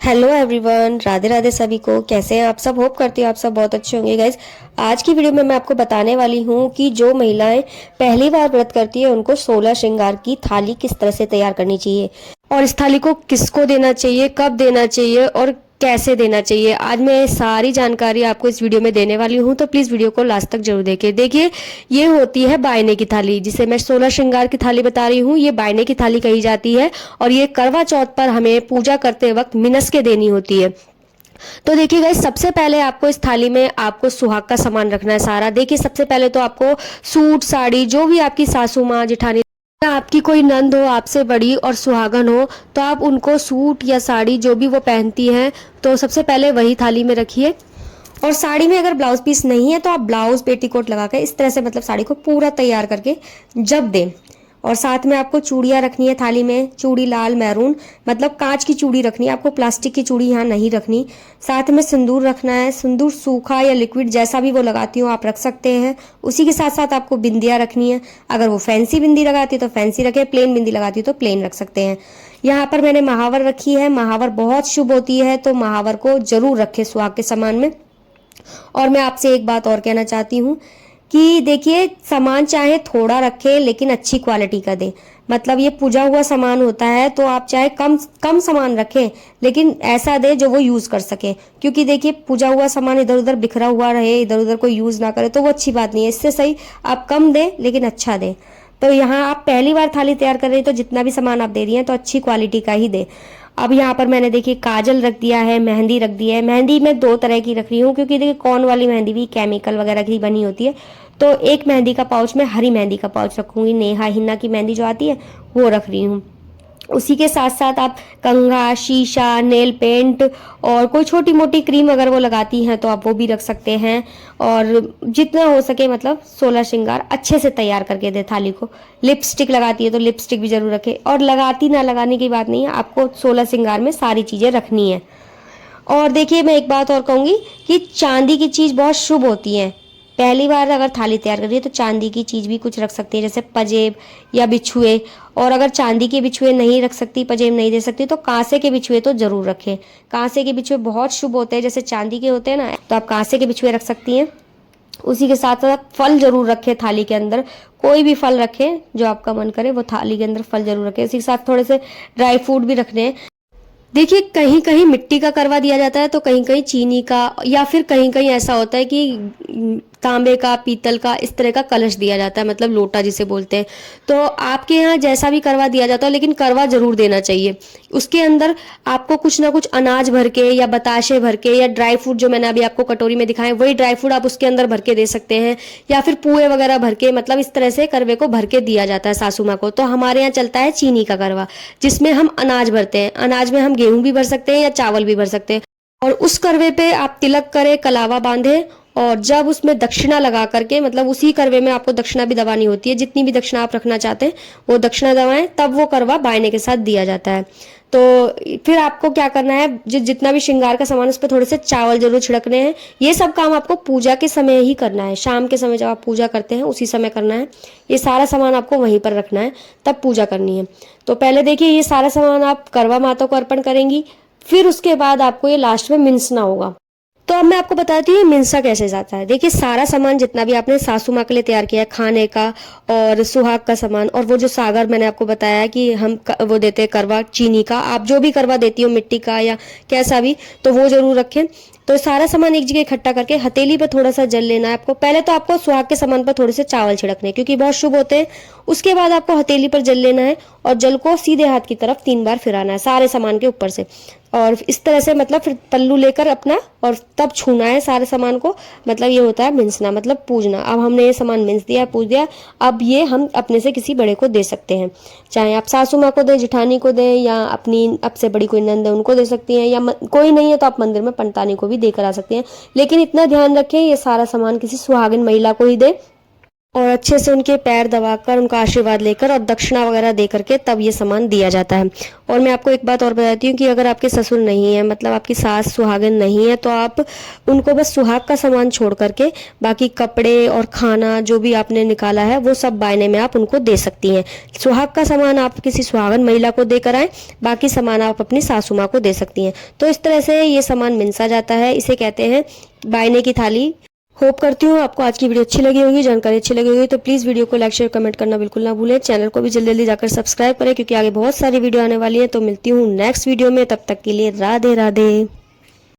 Hello everyone, Radhe Radhe सभी को। कैसे हैं आप सब? होप करती हूँ आप सब बहुत अच्छे होंगे गाइज। आज की वीडियो में मैं आपको बताने वाली हूँ कि जो महिलाएं पहली बार व्रत करती है उनको 16 श्रृंगार की थाली किस तरह से तैयार करनी चाहिए और इस थाली को किसको देना चाहिए, कब देना चाहिए और कैसे देना चाहिए। आज मैं सारी जानकारी आपको इस वीडियो में देने वाली हूँ, तो प्लीज़ वीडियो को लास्ट तक जरूर देखें। देखिए, ये होती है बायने की थाली, जिसे मैं 16 श्रृंगार की थाली बता रही हूँ। ये बायने की थाली कही जाती है और ये करवा चौथ पर हमें पूजा करते वक्त मिनस के देनी होती है। तो देखिए गाइस, सबसे पहले आपको इस थाली में आपको सुहाग का सामान रखना है सारा। देखिए, सबसे पहले तो आपको सूट साड़ी, जो भी आपकी सासू माँ जेठानी, आपकी कोई नंद हो आपसे बड़ी और सुहागन हो, तो आप उनको सूट या साड़ी जो भी वो पहनती हैं, तो सबसे पहले वही थाली में रखिए। और साड़ी में अगर ब्लाउज पीस नहीं है तो आप ब्लाउज पेटीकोट लगा कर इस तरह से मतलब साड़ी को पूरा तैयार करके जब दें। और साथ में आपको चूड़ियाँ रखनी है थाली में, चूड़ी लाल मैरून, मतलब कांच की चूड़ी रखनी है आपको, प्लास्टिक की चूड़ी यहाँ नहीं रखनी। साथ में सिंदूर रखना है, सिंदूर सूखा या लिक्विड जैसा भी वो लगाती हो आप रख सकते हैं। उसी के साथ साथ आपको बिंदियाँ रखनी है। अगर वो फैंसी बिंदी लगाती है तो फैंसी रखे, प्लेन बिंदी लगाती है तो प्लेन रख सकते हैं। यहाँ पर मैंने महावर रखी है। महावर बहुत शुभ होती है, तो महावर को जरूर रखें सुहाग के सामान में। और मैं आपसे एक बात और कहना चाहती हूँ कि देखिए, सामान चाहे थोड़ा रखें लेकिन अच्छी क्वालिटी का दें। मतलब ये पूजा हुआ सामान होता है, तो आप चाहे कम कम सामान रखें लेकिन ऐसा दे जो वो यूज कर सके। क्योंकि देखिए, पूजा हुआ सामान इधर उधर बिखरा हुआ रहे, इधर उधर कोई यूज ना करे, तो वो अच्छी बात नहीं है। इससे सही आप कम दें लेकिन अच्छा दें। तो यहाँ आप पहली बार थाली तैयार कर रही है, तो जितना भी सामान आप दे रही हैं तो अच्छी क्वालिटी का ही दे। अब यहाँ पर मैंने देखिए काजल रख दिया है, मेहंदी रख दी है। मेहंदी मैं दो तरह की रख रही हूँ, क्योंकि देखिए कौन वाली मेहंदी भी केमिकल वगैरह की बनी होती है। तो एक मेहंदी का पाउच में हरी मेहंदी का पाउच रखूंगी। नेहा हिन्ना की मेहंदी जो आती है वो रख रही हूँ। उसी के साथ साथ आप कंघा, शीशा, नेल पेंट और कोई छोटी मोटी क्रीम अगर वो लगाती हैं तो आप वो भी रख सकते हैं। और जितना हो सके मतलब 16 श्रृंगार अच्छे से तैयार करके दे थाली को। लिपस्टिक लगाती है तो लिपस्टिक भी जरूर रखे। और लगाती ना लगाने की बात नहीं है, आपको 16 श्रृंगार में सारी चीज़ें रखनी है। और देखिए, मैं एक बात और कहूँगी कि चांदी की चीज़ बहुत शुभ होती है। पहली बार अगर थाली तैयार कर रही है तो चांदी की चीज़ भी कुछ रख सकती है, जैसे पजेब या बिछुए। और अगर चांदी के बिछुए नहीं रख सकती, पजेब नहीं दे सकती, तो कांसे के बिछुए तो जरूर रखें। कांसे के बिछुए बहुत शुभ होते हैं, जैसे चांदी के होते हैं ना, तो आप कांसे के बिछुए रख सकती हैं। उसी के साथ साथ फल जरूर रखें थाली के अंदर। कोई भी फल रखें जो आपका मन करे, वो थाली के अंदर फल जरूर रखें। इसी के साथ थोड़े से ड्राई फ्रूट भी रखने हैं। देखिए, कहीं कहीं मिट्टी का करवा दिया जाता है, तो कहीं कहीं चीनी का, या फिर कहीं कहीं ऐसा होता है कि तांबे का, पीतल का, इस तरह का कलश दिया जाता है, मतलब लोटा जिसे बोलते हैं। तो आपके यहाँ जैसा भी करवा दिया जाता है, लेकिन करवा जरूर देना चाहिए। उसके अंदर आपको कुछ ना कुछ अनाज भर के या बताशे भर के या ड्राई फ्रूट, जो मैंने अभी आपको कटोरी में दिखाए वही ड्राई फ्रूट आप उसके अंदर भर के दे सकते हैं। या फिर पुए वगैरह भर के, मतलब इस तरह से करवे को भर के दिया जाता है सासू माँ को। तो हमारे यहाँ चलता है चीनी का करवा, जिसमें हम अनाज भरते हैं। अनाज में हम गेहूं भी भर सकते हैं या चावल भी भर सकते हैं। और उस करवे पे आप तिलक करें, कलावा बांधे, और जब उसमें दक्षिणा लगा करके, मतलब उसी करवे में आपको दक्षिणा भी दबानी होती है। जितनी भी दक्षिणा आप रखना चाहते हैं वो दक्षिणा दबाएं, तब वो करवा बायने के साथ दिया जाता है। तो फिर आपको क्या करना है, जितना भी श्रृंगार का सामान उस पर थोड़े से चावल जरूर छिड़कने हैं। ये सब काम आपको पूजा के समय ही करना है। शाम के समय जब आप पूजा करते हैं उसी समय करना है। ये सारा सामान आपको वहीं पर रखना है, तब पूजा करनी है। तो पहले देखिए, ये सारा सामान आप करवा माता को अर्पण करेंगी, फिर उसके बाद आपको ये लास्ट में मिंसना होगा। तो अब मैं आपको बताती हूँ मिंसा कैसे जाता है। देखिए, सारा सामान जितना भी आपने सासू माँ के लिए तैयार किया है, खाने का और सुहाग का सामान, और वो जो सागर मैंने आपको बताया कि हम वो देते हैं करवा चीनी का, आप जो भी करवा देती हो मिट्टी का या कैसा भी, तो वो जरूर रखें। तो सारा सामान एक जगह इकट्ठा करके हथेली पर थोड़ा सा जल लेना है आपको। पहले तो आपको सुहाग के सामान पर थोड़े से चावल छिड़कने, क्योंकि बहुत शुभ होते हैं। उसके बाद आपको हथेली पर जल लेना है और जल को सीधे हाथ की तरफ 3 बार फिराना है सारे सामान के ऊपर से। और इस तरह से मतलब फिर पल्लू लेकर अपना, और तब छूना है सारे सामान को। मतलब ये होता है मिंसना, मतलब पूजना। अब हमने ये सामान मिंस दिया, पूज दिया। अब ये हम अपने से किसी बड़े को दे सकते हैं, चाहे आप सासू माँ को दें, जिठानी को दें, या अपनी अब से बड़ी कोई नंद है उनको दे सकती हैं, या कोई नहीं है तो आप मंदिर में पंतानी को भी देकर आ सकते हैं। लेकिन इतना ध्यान रखें, ये सारा सामान किसी सुहागिन महिला को ही दें। और अच्छे से उनके पैर दबाकर उनका आशीर्वाद लेकर और दक्षिणा वगैरह दे करके तब ये सामान दिया जाता है। और मैं आपको एक बात और बताती हूँ कि अगर आपके ससुर नहीं है, मतलब आपकी सास सुहागिन नहीं है, तो आप उनको बस सुहाग का सामान छोड़ करके बाकी कपड़े और खाना जो भी आपने निकाला है वो सब बायने में आप उनको दे सकती हैं। सुहाग का सामान आप किसी सुहागन महिला को देकर आए, बाकी सामान आप अपनी सासू माँ को दे सकती हैं। तो इस तरह से ये सामान मिनसा जाता है, इसे कहते हैं बायने की थाली। होप करती हूँ आपको आज की वीडियो अच्छी लगी होगी, जानकारी अच्छी लगी होगी। तो प्लीज़ वीडियो को लाइक शेयर कमेंट करना बिल्कुल ना भूलें। चैनल को भी जल्दी जल्दी जाकर सब्सक्राइब करें क्योंकि आगे बहुत सारी वीडियो आने वाली है। तो मिलती हूँ नेक्स्ट वीडियो में, तब तक के लिए राधे राधे।